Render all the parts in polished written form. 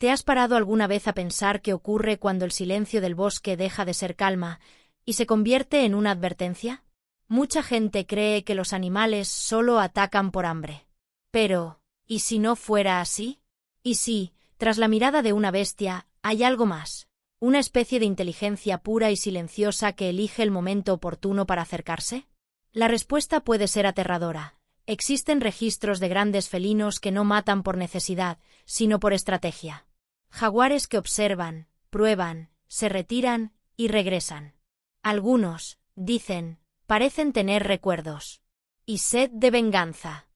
¿Te has parado alguna vez a pensar qué ocurre cuando el silencio del bosque deja de ser calma y se convierte en una advertencia? Mucha gente cree que los animales solo atacan por hambre. Pero, ¿y si no fuera así? ¿Y si, tras la mirada de una bestia, hay algo más? ¿Una especie de inteligencia pura y silenciosa que elige el momento oportuno para acercarse? La respuesta puede ser aterradora. Existen registros de grandes felinos que no matan por necesidad, sino por estrategia. Jaguares que observan, prueban, se retiran y regresan. Algunos, dicen, parecen tener recuerdos y sed de venganza.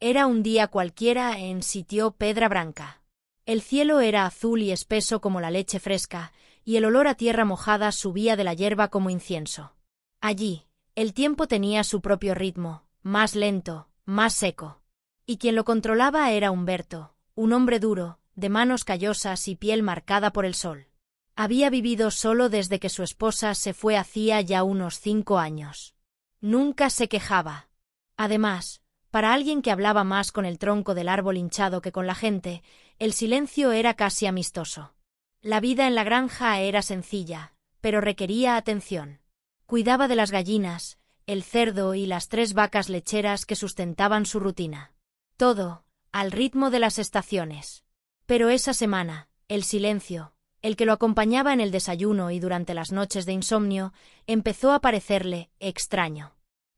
Era un día cualquiera en Sitio Pedra Branca. El cielo era azul y espeso como la leche fresca, y el olor a tierra mojada subía de la hierba como incienso. Allí, el tiempo tenía su propio ritmo, más lento, más seco. Y quien lo controlaba era Humberto, un hombre duro, de manos callosas y piel marcada por el sol. Había vivido solo desde que su esposa se fue hacía ya unos 5 años. Nunca se quejaba. Además, para alguien que hablaba más con el tronco del árbol hinchado que con la gente, el silencio era casi amistoso. La vida en la granja era sencilla, pero requería atención. Cuidaba de las gallinas, el cerdo y las 3 vacas lecheras que sustentaban su rutina. Todo, al ritmo de las estaciones. Pero esa semana, el silencio, el que lo acompañaba en el desayuno y durante las noches de insomnio, empezó a parecerle extraño.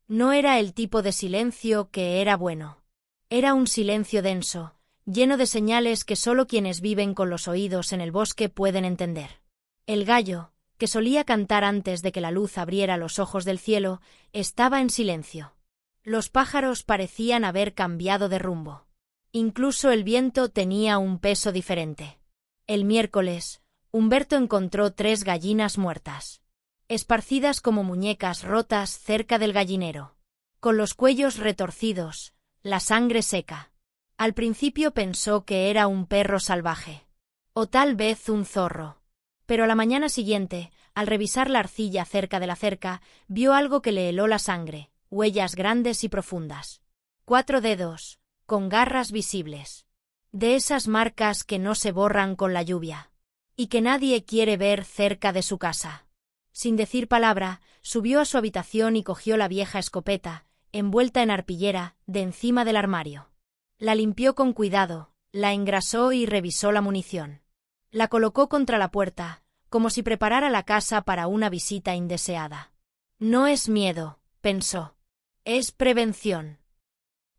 No era el tipo de silencio que era bueno. Era un silencio denso, lleno de señales que solo quienes viven con los oídos en el bosque pueden entender. El gallo, que solía cantar antes de que la luz abriera los ojos del cielo, estaba en silencio. Los pájaros parecían haber cambiado de rumbo. Incluso el viento tenía un peso diferente. El miércoles, Humberto encontró 3 gallinas muertas, esparcidas como muñecas rotas cerca del gallinero, con los cuellos retorcidos, la sangre seca. Al principio pensó que era un perro salvaje, o tal vez un zorro. Pero a la mañana siguiente, al revisar la arcilla cerca de la cerca, vio algo que le heló la sangre, huellas grandes y profundas. 4 dedos, con garras visibles. De esas marcas que no se borran con la lluvia. Y que nadie quiere ver cerca de su casa. Sin decir palabra, subió a su habitación y cogió la vieja escopeta, envuelta en arpillera, de encima del armario. La limpió con cuidado, la engrasó y revisó la munición. La colocó contra la puerta, como si preparara la casa para una visita indeseada. No es miedo, pensó. Es prevención.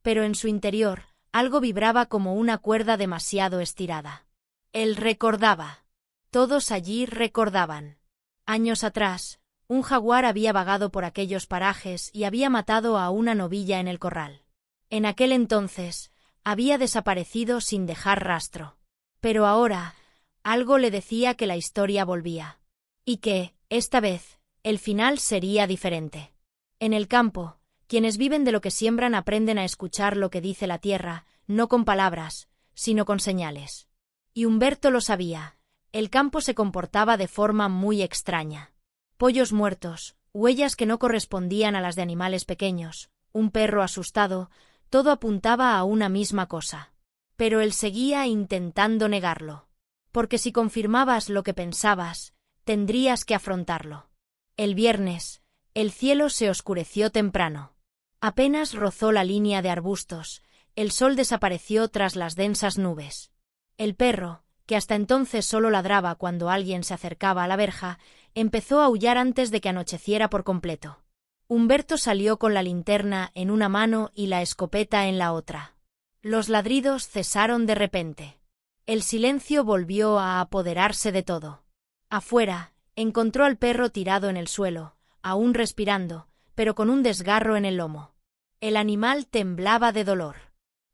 Pero en su interior, algo vibraba como una cuerda demasiado estirada. Él recordaba. Todos allí recordaban. Años atrás, un jaguar había vagado por aquellos parajes y había matado a una novilla en el corral. En aquel entonces, había desaparecido sin dejar rastro. Pero ahora, algo le decía que la historia volvía. Y que, esta vez, el final sería diferente. En el campo, quienes viven de lo que siembran aprenden a escuchar lo que dice la tierra, no con palabras, sino con señales. Y Humberto lo sabía. El campo se comportaba de forma muy extraña. Pollos muertos, huellas que no correspondían a las de animales pequeños, un perro asustado, todo apuntaba a una misma cosa. Pero él seguía intentando negarlo. Porque si confirmabas lo que pensabas, tendrías que afrontarlo. El viernes, el cielo se oscureció temprano. Apenas rozó la línea de arbustos, el sol desapareció tras las densas nubes. El perro, que hasta entonces solo ladraba cuando alguien se acercaba a la verja, empezó a aullar antes de que anocheciera por completo. Humberto salió con la linterna en una mano y la escopeta en la otra. Los ladridos cesaron de repente. El silencio volvió a apoderarse de todo. Afuera, encontró al perro tirado en el suelo, aún respirando, pero con un desgarro en el lomo. El animal temblaba de dolor.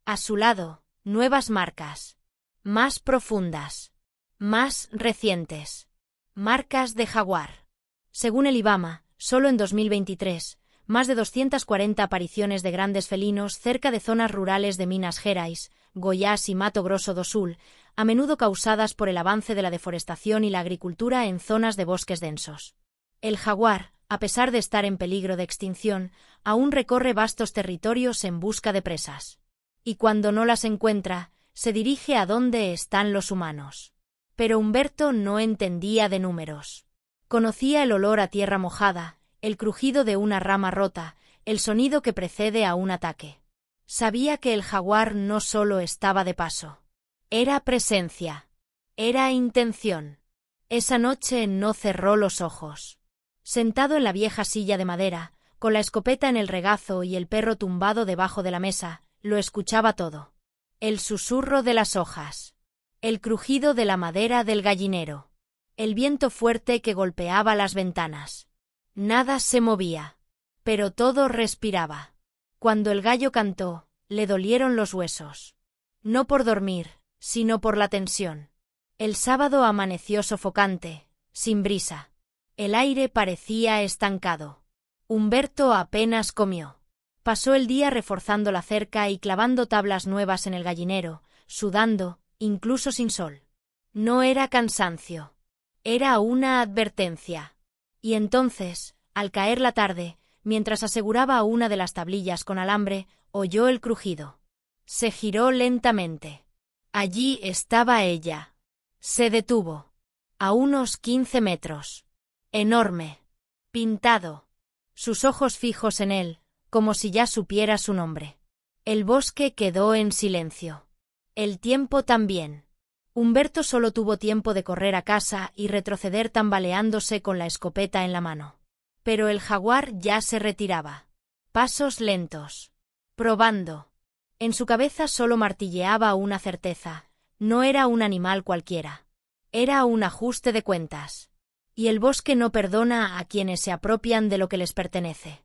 A su lado, nuevas marcas. Más profundas. Más recientes. Marcas de jaguar. Según el IBAMA, solo en 2023, más de 240 apariciones de grandes felinos cerca de zonas rurales de Minas Gerais, Goiás y Mato Grosso do Sul, a menudo causadas por el avance de la deforestación y la agricultura en zonas de bosques densos. El jaguar, a pesar de estar en peligro de extinción, aún recorre vastos territorios en busca de presas. Y cuando no las encuentra, se dirige a donde están los humanos. Pero Humberto no entendía de números. Conocía el olor a tierra mojada, el crujido de una rama rota, el sonido que precede a un ataque. Sabía que el jaguar no solo estaba de paso. Era presencia. Era intención. Esa noche no cerró los ojos. Sentado en la vieja silla de madera, con la escopeta en el regazo y el perro tumbado debajo de la mesa, lo escuchaba todo. El susurro de las hojas. El crujido de la madera del gallinero. El viento fuerte que golpeaba las ventanas. Nada se movía. Pero todo respiraba. Cuando el gallo cantó, le dolieron los huesos. No por dormir, sino por la tensión. El sábado amaneció sofocante, sin brisa. El aire parecía estancado. Humberto apenas comió. Pasó el día reforzando la cerca y clavando tablas nuevas en el gallinero, sudando, incluso sin sol. No era cansancio. Era una advertencia. Y entonces, al caer la tarde, mientras aseguraba una de las tablillas con alambre, oyó el crujido. Se giró lentamente. Allí estaba ella. Se detuvo. A unos 15 metros. Enorme. Pintado. Sus ojos fijos en él, como si ya supiera su nombre. El bosque quedó en silencio. El tiempo también. Humberto solo tuvo tiempo de correr a casa y retroceder tambaleándose con la escopeta en la mano. Pero el jaguar ya se retiraba. Pasos lentos. Probando. En su cabeza solo martilleaba una certeza. No era un animal cualquiera. Era un ajuste de cuentas. Y el bosque no perdona a quienes se apropian de lo que les pertenece.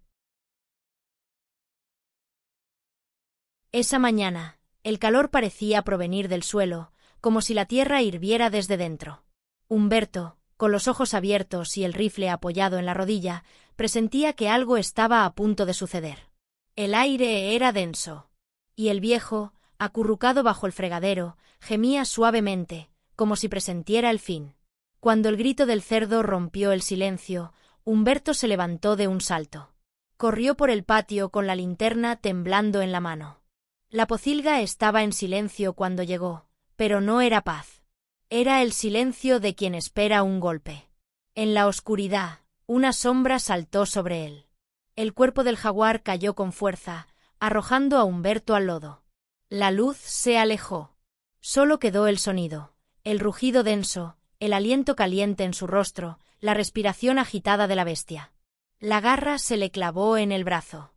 Esa mañana, el calor parecía provenir del suelo, como si la tierra hirviera desde dentro. Humberto, con los ojos abiertos y el rifle apoyado en la rodilla, presentía que algo estaba a punto de suceder. El aire era denso. Y el viejo, acurrucado bajo el fregadero, gemía suavemente, como si presintiera el fin. Cuando el grito del cerdo rompió el silencio, Humberto se levantó de un salto. Corrió por el patio con la linterna temblando en la mano. La pocilga estaba en silencio cuando llegó, pero no era paz. Era el silencio de quien espera un golpe. En la oscuridad, una sombra saltó sobre él. El cuerpo del jaguar cayó con fuerza, arrojando a Humberto al lodo. La luz se alejó. Solo quedó el sonido, el rugido denso, el aliento caliente en su rostro, la respiración agitada de la bestia. La garra se le clavó en el brazo.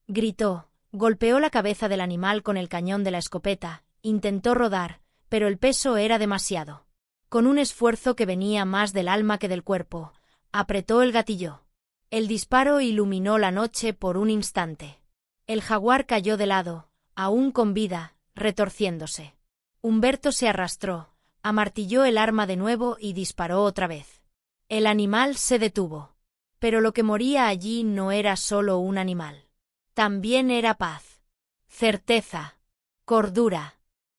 Gritó, golpeó la cabeza del animal con el cañón de la escopeta, intentó rodar, pero el peso era demasiado. Con un esfuerzo que venía más del alma que del cuerpo, apretó el gatillo. El disparo iluminó la noche por un instante. El jaguar cayó de lado, aún con vida, retorciéndose. Humberto se arrastró, amartilló el arma de nuevo y disparó otra vez. El animal se detuvo. Pero lo que moría allí no era solo un animal. También era paz. Certeza. Cordura.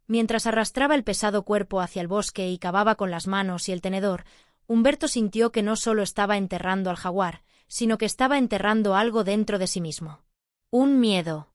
Mientras arrastraba el pesado cuerpo hacia el bosque y cavaba con las manos y el tenedor, Humberto sintió que no solo estaba enterrando al jaguar, sino que estaba enterrando algo dentro de sí mismo. Un miedo.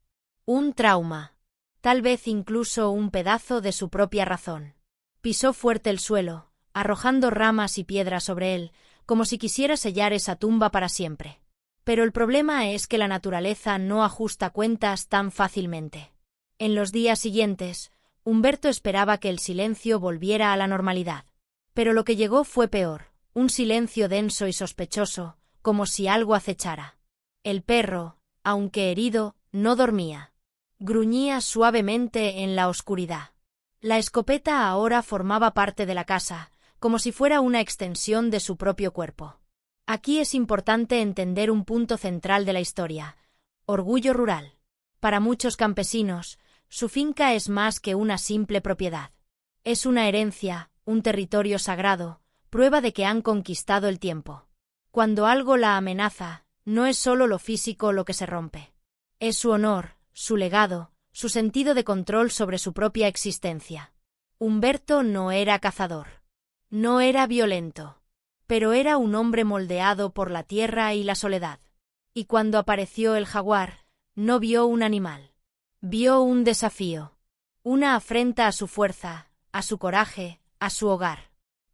Un trauma. Tal vez incluso un pedazo de su propia razón. Pisó fuerte el suelo, arrojando ramas y piedras sobre él, como si quisiera sellar esa tumba para siempre. Pero el problema es que la naturaleza no ajusta cuentas tan fácilmente. En los días siguientes, Humberto esperaba que el silencio volviera a la normalidad. Pero lo que llegó fue peor, un silencio denso y sospechoso, como si algo acechara. El perro, aunque herido, no dormía. Gruñía suavemente en la oscuridad. La escopeta ahora formaba parte de la casa, como si fuera una extensión de su propio cuerpo. Aquí es importante entender un punto central de la historia: orgullo rural. Para muchos campesinos, su finca es más que una simple propiedad. Es una herencia, un territorio sagrado, prueba de que han conquistado el tiempo. Cuando algo la amenaza, no es solo lo físico lo que se rompe. Es su honor, su legado, su sentido de control sobre su propia existencia. Humberto no era cazador. No era violento. Pero era un hombre moldeado por la tierra y la soledad. Y cuando apareció el jaguar, no vio un animal. Vio un desafío. Una afrenta a su fuerza, a su coraje, a su hogar.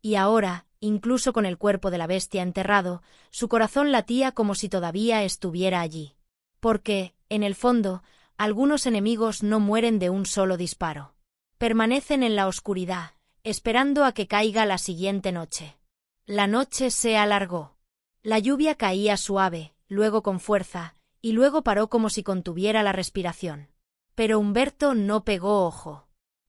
Y ahora, incluso con el cuerpo de la bestia enterrado, su corazón latía como si todavía estuviera allí. Porque, en el fondo, algunos enemigos no mueren de un solo disparo. Permanecen en la oscuridad, esperando a que caiga la siguiente noche. La noche se alargó. La lluvia caía suave, luego con fuerza, y luego paró como si contuviera la respiración. Pero Humberto no pegó ojo.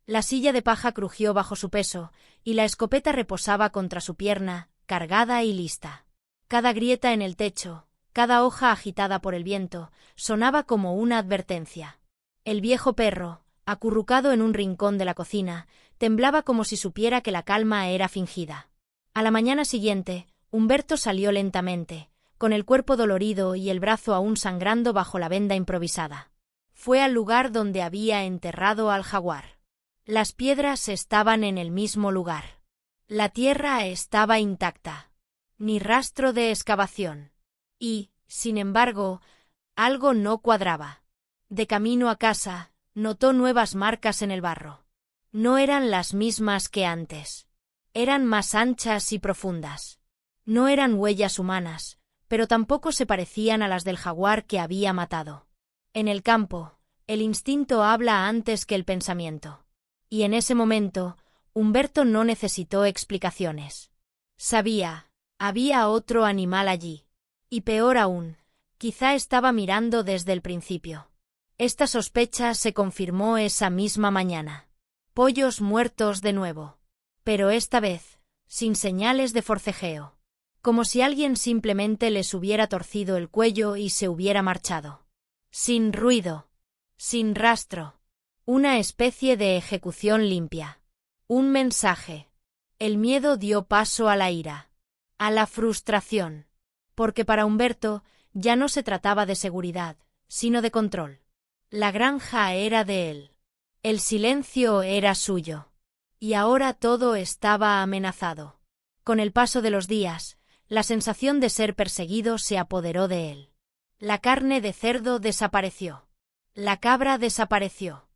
La silla de paja crujió bajo su peso, y la escopeta reposaba contra su pierna, cargada y lista. Cada grieta en el techo, cada hoja agitada por el viento, sonaba como una advertencia. El viejo perro, acurrucado en un rincón de la cocina, temblaba como si supiera que la calma era fingida. A la mañana siguiente, Humberto salió lentamente, con el cuerpo dolorido y el brazo aún sangrando bajo la venda improvisada. Fue al lugar donde había enterrado al jaguar. Las piedras estaban en el mismo lugar. La tierra estaba intacta. Ni rastro de excavación. Y, sin embargo, algo no cuadraba. De camino a casa, notó nuevas marcas en el barro. No eran las mismas que antes. Eran más anchas y profundas. No eran huellas humanas, pero tampoco se parecían a las del jaguar que había matado. En el campo, el instinto habla antes que el pensamiento. Y en ese momento, Humberto no necesitó explicaciones. Sabía, había otro animal allí. Y peor aún, quizá estaba mirando desde el principio. Esta sospecha se confirmó esa misma mañana. Pollos muertos de nuevo. Pero esta vez, sin señales de forcejeo. Como si alguien simplemente les hubiera torcido el cuello y se hubiera marchado. Sin ruido. Sin rastro. Una especie de ejecución limpia. Un mensaje. El miedo dio paso a la ira. A la frustración. Porque para Humberto ya no se trataba de seguridad, sino de control. La granja era de él. El silencio era suyo. Y ahora todo estaba amenazado. Con el paso de los días, la sensación de ser perseguido se apoderó de él. La carne de cerdo desapareció. La cabra desapareció.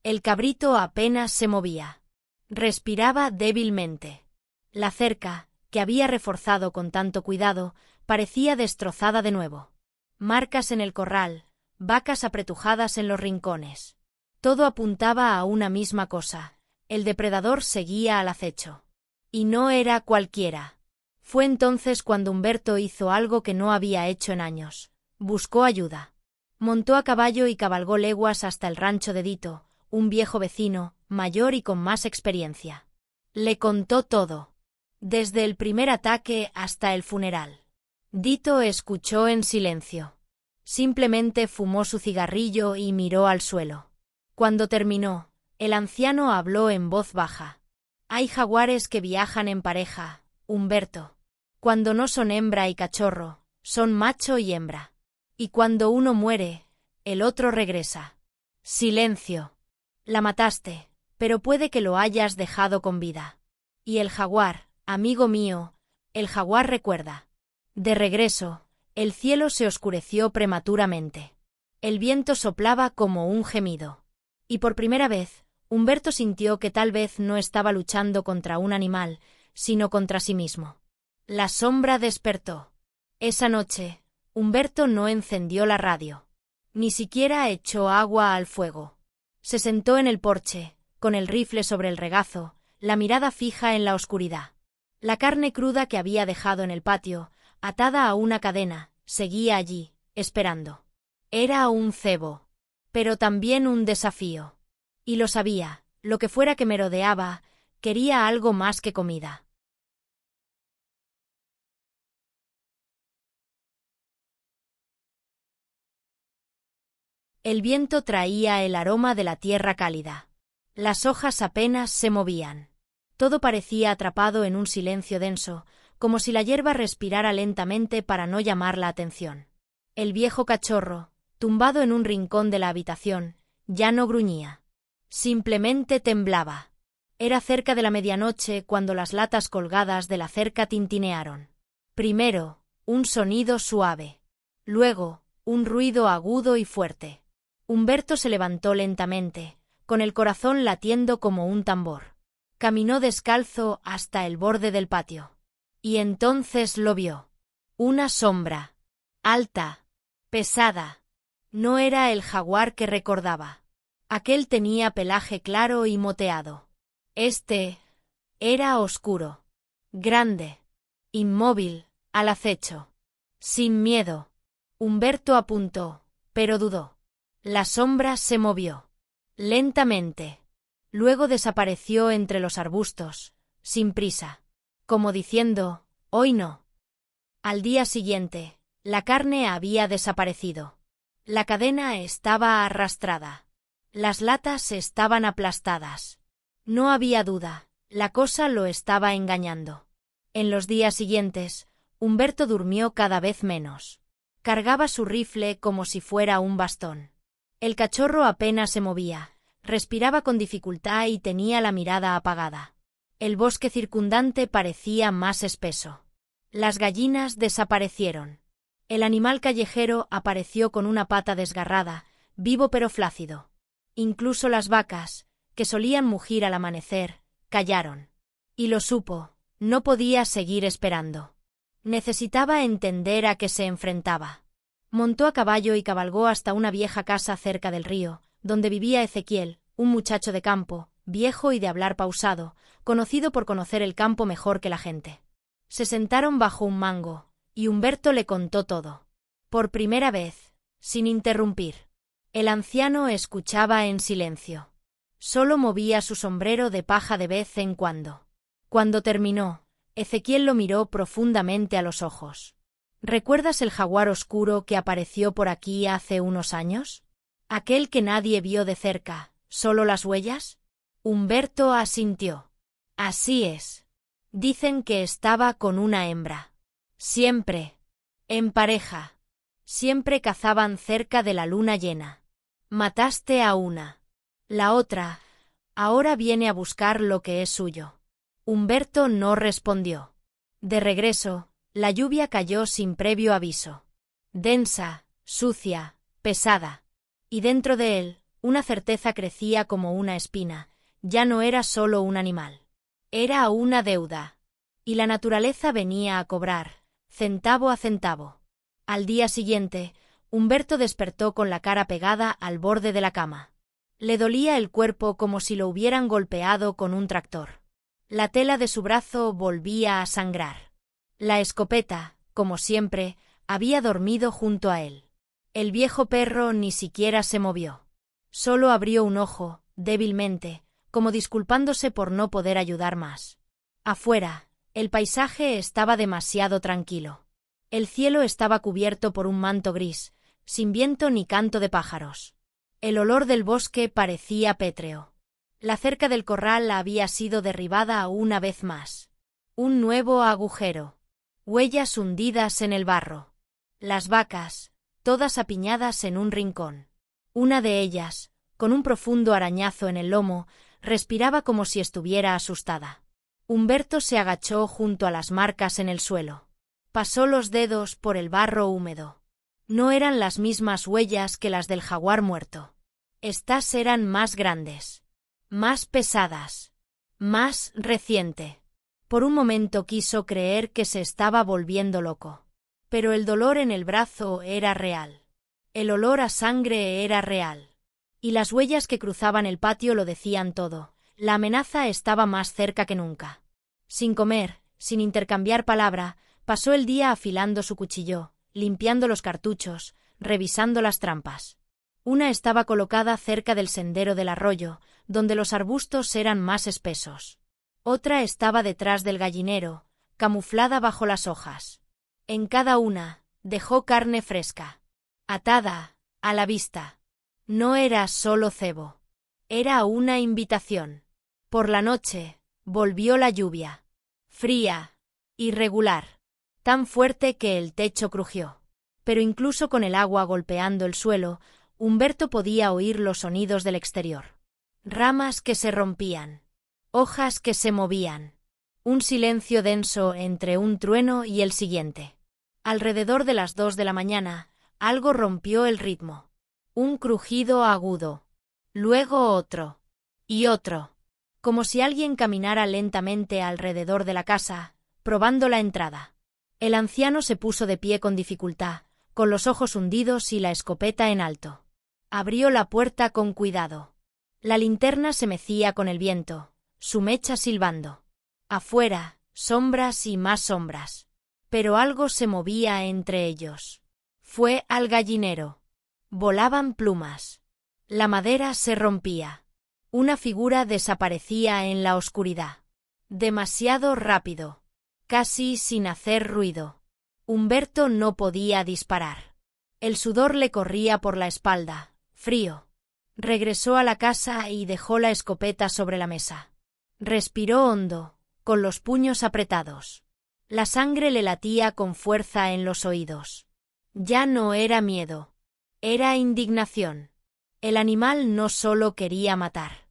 El cabrito apenas se movía. Respiraba débilmente. La cerca, que había reforzado con tanto cuidado, parecía destrozada de nuevo. Marcas en el corral, vacas apretujadas en los rincones. Todo apuntaba a una misma cosa. El depredador seguía al acecho. Y no era cualquiera. Fue entonces cuando Humberto hizo algo que no había hecho en años. Buscó ayuda. Montó a caballo y cabalgó leguas hasta el rancho de Dito, un viejo vecino, mayor y con más experiencia. Le contó todo. Desde el primer ataque hasta el funeral. Dito escuchó en silencio. Simplemente fumó su cigarrillo y miró al suelo. Cuando terminó, el anciano habló en voz baja. Hay jaguares que viajan en pareja, Humberto. Cuando no son hembra y cachorro, son macho y hembra. Y cuando uno muere, el otro regresa. Silencio. La mataste, pero puede que lo hayas dejado con vida. Y el jaguar, amigo mío, el jaguar recuerda. De regreso, el cielo se oscureció prematuramente. El viento soplaba como un gemido. Y por primera vez, Humberto sintió que tal vez no estaba luchando contra un animal, sino contra sí mismo. La sombra despertó. Esa noche, Humberto no encendió la radio. Ni siquiera echó agua al fuego. Se sentó en el porche, con el rifle sobre el regazo, la mirada fija en la oscuridad. La carne cruda que había dejado en el patio, atada a una cadena, seguía allí, esperando. Era un cebo. Pero también un desafío. Y lo sabía, lo que fuera que merodeaba, quería algo más que comida. El viento traía el aroma de la tierra cálida. Las hojas apenas se movían. Todo parecía atrapado en un silencio denso, como si la hierba respirara lentamente para no llamar la atención. El viejo cachorro, tumbado en un rincón de la habitación, ya no gruñía. Simplemente temblaba. Era cerca de la medianoche cuando las latas colgadas de la cerca tintinearon. Primero, un sonido suave. Luego, un ruido agudo y fuerte. Humberto se levantó lentamente, con el corazón latiendo como un tambor. Caminó descalzo hasta el borde del patio. Y entonces lo vio. Una sombra. Alta. Pesada. No era el jaguar que recordaba. Aquel tenía pelaje claro y moteado. Este era oscuro. Grande. Inmóvil, al acecho. Sin miedo. Humberto apuntó, pero dudó. La sombra se movió. Lentamente. Luego desapareció entre los arbustos, sin prisa. Como diciendo, hoy no. Al día siguiente, la carne había desaparecido. La cadena estaba arrastrada. Las latas estaban aplastadas. No había duda, la cosa lo estaba engañando. En los días siguientes, Humberto durmió cada vez menos. Cargaba su rifle como si fuera un bastón. El cachorro apenas se movía, respiraba con dificultad y tenía la mirada apagada. El bosque circundante parecía más espeso. Las gallinas desaparecieron. El animal callejero apareció con una pata desgarrada, vivo pero flácido. Incluso las vacas, que solían mugir al amanecer, callaron. Y lo supo, no podía seguir esperando. Necesitaba entender a qué se enfrentaba. Montó a caballo y cabalgó hasta una vieja casa cerca del río, donde vivía Ezequiel, un muchacho de campo, viejo y de hablar pausado, conocido por conocer el campo mejor que la gente. Se sentaron bajo un mango, y Humberto le contó todo. Por primera vez, sin interrumpir. El anciano escuchaba en silencio. Solo movía su sombrero de paja de vez en cuando. Cuando terminó, Ezequiel lo miró profundamente a los ojos. ¿Recuerdas el jaguar oscuro que apareció por aquí hace unos años? ¿Aquel que nadie vio de cerca, solo las huellas? Humberto asintió. Así es. Dicen que estaba con una hembra. Siempre. En pareja. Siempre cazaban cerca de la luna llena. Mataste a una. La otra, ahora viene a buscar lo que es suyo. Humberto no respondió. De regreso, la lluvia cayó sin previo aviso. Densa, sucia, pesada. Y dentro de él, una certeza crecía como una espina. Ya no era solo un animal. Era una deuda. Y la naturaleza venía a cobrar, centavo a centavo. Al día siguiente, Humberto despertó con la cara pegada al borde de la cama. Le dolía el cuerpo como si lo hubieran golpeado con un tractor. La tela de su brazo volvía a sangrar. La escopeta, como siempre, había dormido junto a él. El viejo perro ni siquiera se movió. Solo abrió un ojo, débilmente, como disculpándose por no poder ayudar más. Afuera, el paisaje estaba demasiado tranquilo. El cielo estaba cubierto por un manto gris, sin viento ni canto de pájaros. El olor del bosque parecía pétreo. La cerca del corral había sido derribada una vez más. Un nuevo agujero. Huellas hundidas en el barro. Las vacas, todas apiñadas en un rincón. Una de ellas, con un profundo arañazo en el lomo, respiraba como si estuviera asustada. Humberto se agachó junto a las marcas en el suelo. Pasó los dedos por el barro húmedo. No eran las mismas huellas que las del jaguar muerto. Estas eran más grandes. Más pesadas. Más reciente. Por un momento quiso creer que se estaba volviendo loco. Pero el dolor en el brazo era real. El olor a sangre era real. Y las huellas que cruzaban el patio lo decían todo. La amenaza estaba más cerca que nunca. Sin comer, sin intercambiar palabra, pasó el día afilando su cuchillo, limpiando los cartuchos, revisando las trampas. Una estaba colocada cerca del sendero del arroyo, donde los arbustos eran más espesos. Otra estaba detrás del gallinero, camuflada bajo las hojas. En cada una, dejó carne fresca. Atada, a la vista. No era solo cebo. Era una invitación. Por la noche, volvió la lluvia. Fría, irregular, tan fuerte que el techo crujió. Pero incluso con el agua golpeando el suelo, Humberto podía oír los sonidos del exterior. Ramas que se rompían. Hojas que se movían. Un silencio denso entre un trueno y el siguiente. Alrededor de las 2 de la mañana, algo rompió el ritmo. Un crujido agudo. Luego otro. Y otro. como si alguien caminara lentamente alrededor de la casa, probando la entrada. El anciano se puso de pie con dificultad, con los ojos hundidos y la escopeta en alto. Abrió la puerta con cuidado. La linterna se mecía con el viento, su mecha silbando. Afuera, sombras y más sombras. Pero algo se movía entre ellos. Fue al gallinero. Volaban plumas. La madera se rompía. Una figura desaparecía en la oscuridad. Demasiado rápido. Casi sin hacer ruido. Humberto no podía disparar. El sudor le corría por la espalda, frío. Regresó a la casa y dejó la escopeta sobre la mesa. Respiró hondo, con los puños apretados. La sangre le latía con fuerza en los oídos. Ya no era miedo. Era indignación. El animal no solo quería matar.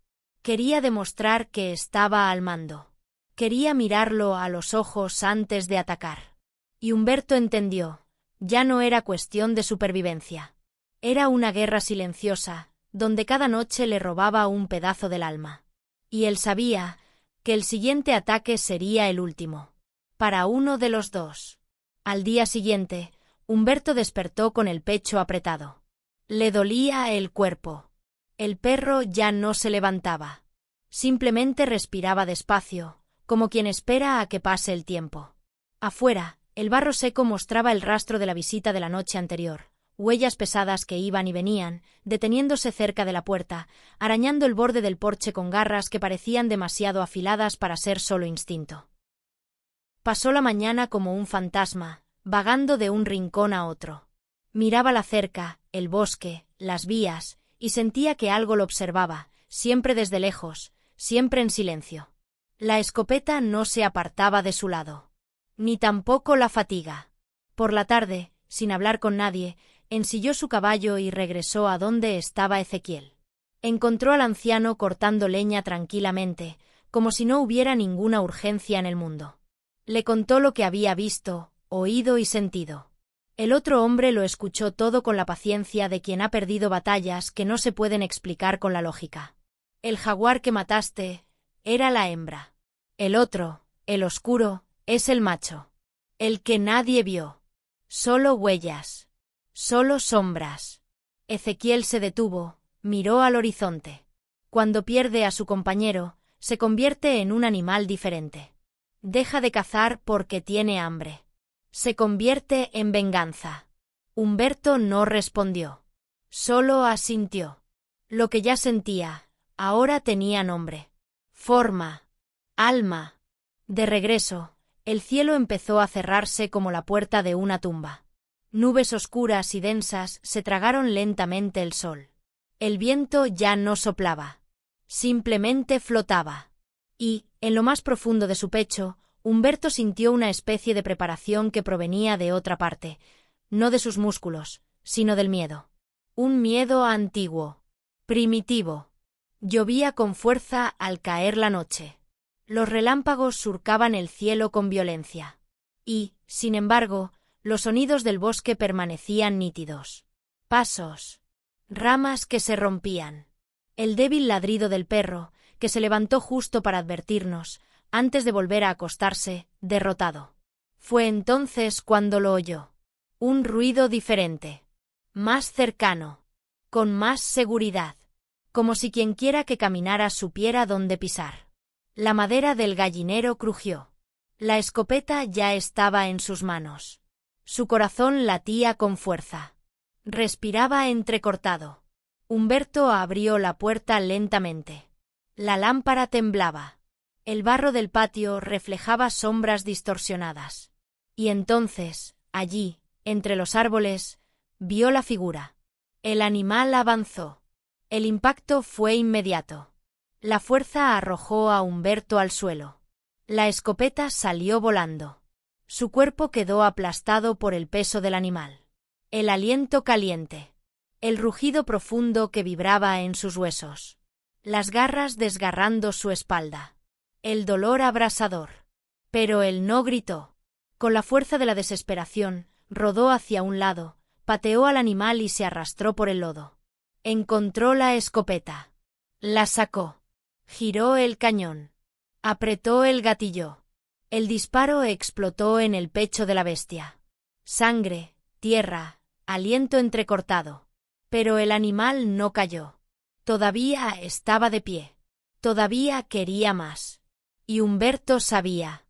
Quería demostrar que estaba al mando. Quería mirarlo a los ojos antes de atacar. Y Humberto entendió. Ya no era cuestión de supervivencia. Era una guerra silenciosa, donde cada noche le robaba un pedazo del alma. Y él sabía que el siguiente ataque sería el último. Para uno de los dos. Al día siguiente, Humberto despertó con el pecho apretado. Le dolía el cuerpo. El perro ya no se levantaba. Simplemente respiraba despacio, como quien espera a que pase el tiempo. Afuera, el barro seco mostraba el rastro de la visita de la noche anterior, huellas pesadas que iban y venían, deteniéndose cerca de la puerta, arañando el borde del porche con garras que parecían demasiado afiladas para ser solo instinto. Pasó la mañana como un fantasma, vagando de un rincón a otro. Miraba la cerca, el bosque, las vías, y sentía que algo lo observaba, siempre desde lejos, siempre en silencio. La escopeta no se apartaba de su lado. Ni tampoco la fatiga. Por la tarde, sin hablar con nadie, ensilló su caballo y regresó a donde estaba Ezequiel. Encontró al anciano cortando leña tranquilamente, como si no hubiera ninguna urgencia en el mundo. Le contó lo que había visto, oído y sentido. El otro hombre lo escuchó todo con la paciencia de quien ha perdido batallas que no se pueden explicar con la lógica. El jaguar que mataste era la hembra. El otro, el oscuro, es el macho. El que nadie vio. Solo huellas. Solo sombras. Ezequiel se detuvo, miró al horizonte. Cuando pierde a su compañero, se convierte en un animal diferente. Deja de cazar porque tiene hambre. Se convierte en venganza. Humberto no respondió. Solo asintió. Lo que ya sentía, ahora tenía nombre. Forma. Alma. De regreso, el cielo empezó a cerrarse como la puerta de una tumba. Nubes oscuras y densas se tragaron lentamente el sol. El viento ya no soplaba. Simplemente flotaba. Y, en lo más profundo de su pecho, Humberto sintió una especie de preparación que provenía de otra parte, no de sus músculos, sino del miedo. Un miedo antiguo, primitivo. Llovía con fuerza al caer la noche. Los relámpagos surcaban el cielo con violencia. Y, sin embargo, los sonidos del bosque permanecían nítidos. Pasos. Ramas que se rompían. El débil ladrido del perro, que se levantó justo para advertirnos, antes de volver a acostarse, derrotado. Fue entonces cuando lo oyó. Un ruido diferente. Más cercano. Con más seguridad. Como si quienquiera que caminara supiera dónde pisar. La madera del gallinero crujió. La escopeta ya estaba en sus manos. Su corazón latía con fuerza. Respiraba entrecortado. Humberto abrió la puerta lentamente. La lámpara temblaba. El barro del patio reflejaba sombras distorsionadas. Y entonces, allí, entre los árboles, vio la figura. El animal avanzó. El impacto fue inmediato. La fuerza arrojó a Humberto al suelo. La escopeta salió volando. Su cuerpo quedó aplastado por el peso del animal. El aliento caliente. El rugido profundo que vibraba en sus huesos. Las garras desgarrando su espalda. El dolor abrasador. Pero él no gritó. Con la fuerza de la desesperación, rodó hacia un lado, pateó al animal y se arrastró por el lodo. Encontró la escopeta. La sacó. Giró el cañón. Apretó el gatillo. El disparo explotó en el pecho de la bestia. Sangre, tierra, aliento entrecortado. Pero el animal no cayó. Todavía estaba de pie. Todavía quería más. Y Humberto sabía.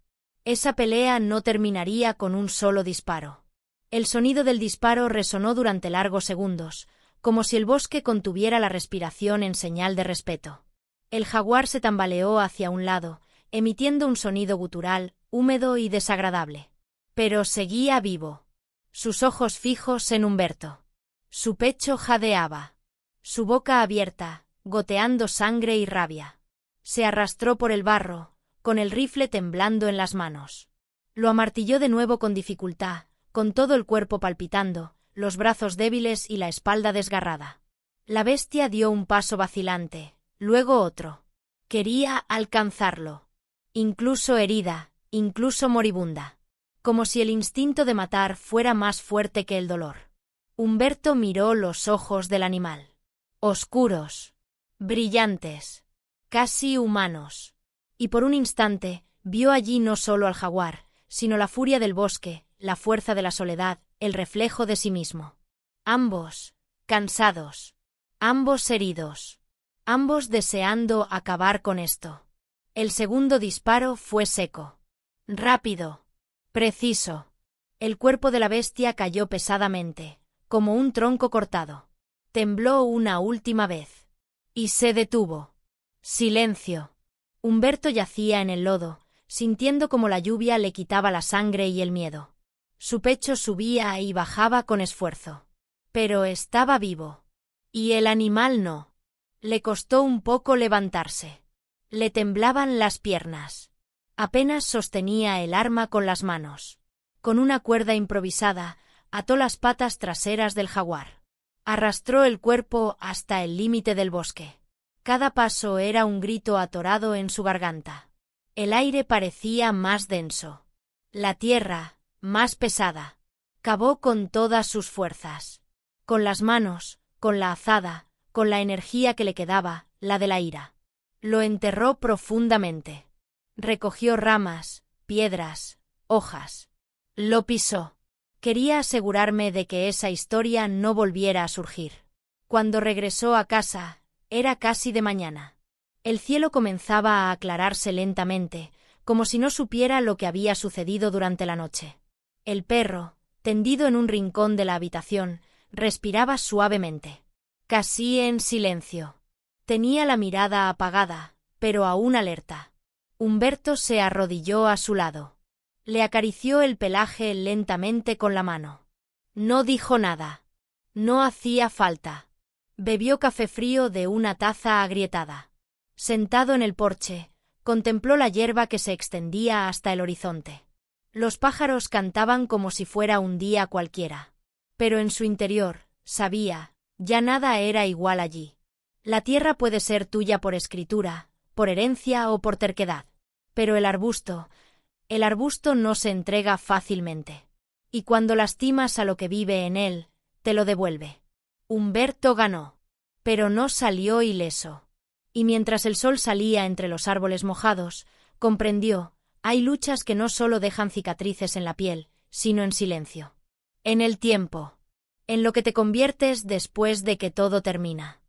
Esa pelea no terminaría con un solo disparo. El sonido del disparo resonó durante largos segundos, como si el bosque contuviera la respiración en señal de respeto. El jaguar se tambaleó hacia un lado, emitiendo un sonido gutural, húmedo y desagradable. Pero seguía vivo. Sus ojos fijos en Humberto. Su pecho jadeaba. Su boca abierta, goteando sangre y rabia. Se arrastró por el barro, con el rifle temblando en las manos. Lo amartilló de nuevo con dificultad, con todo el cuerpo palpitando, los brazos débiles y la espalda desgarrada. La bestia dio un paso vacilante, luego otro. Quería alcanzarlo. Incluso herida, incluso moribunda. Como si el instinto de matar fuera más fuerte que el dolor. Humberto miró los ojos del animal. Oscuros. Brillantes. Casi humanos. Y por un instante, vio allí no solo al jaguar, sino la furia del bosque, la fuerza de la soledad, el reflejo de sí mismo. Ambos, cansados. Ambos heridos. Ambos deseando acabar con esto. El segundo disparo fue seco. Rápido. Preciso. El cuerpo de la bestia cayó pesadamente, como un tronco cortado. Tembló una última vez. Y se detuvo. Silencio. Humberto yacía en el lodo, sintiendo como la lluvia le quitaba la sangre y el miedo. Su pecho subía y bajaba con esfuerzo. Pero estaba vivo. Y el animal no. Le costó un poco levantarse. Le temblaban las piernas. Apenas sostenía el arma con las manos. Con una cuerda improvisada, ató las patas traseras del jaguar. Arrastró el cuerpo hasta el límite del bosque. Cada paso era un grito atorado en su garganta. El aire parecía más denso. La tierra, más pesada. Cavó con todas sus fuerzas. Con las manos, con la azada, con la energía que le quedaba, la de la ira. Lo enterró profundamente. Recogió ramas, piedras, hojas. Lo pisó. Quería asegurarme de que esa historia no volviera a surgir. Cuando regresó a casa, era casi de mañana. El cielo comenzaba a aclararse lentamente, como si no supiera lo que había sucedido durante la noche. El perro, tendido en un rincón de la habitación, respiraba suavemente. Casi en silencio. Tenía la mirada apagada, pero aún alerta. Humberto se arrodilló a su lado. Le acarició el pelaje lentamente con la mano. No dijo nada. No hacía falta. Bebió café frío de una taza agrietada. Sentado en el porche, contempló la hierba que se extendía hasta el horizonte. Los pájaros cantaban como si fuera un día cualquiera. Pero en su interior, sabía, ya nada era igual allí. La tierra puede ser tuya por escritura, por herencia o por terquedad. Pero el arbusto no se entrega fácilmente. Y cuando lastimas a lo que vive en él, te lo devuelve. Humberto ganó. Pero no salió ileso. Y mientras el sol salía entre los árboles mojados, comprendió, hay luchas que no solo dejan cicatrices en la piel, sino en silencio. En el tiempo. En lo que te conviertes después de que todo termina.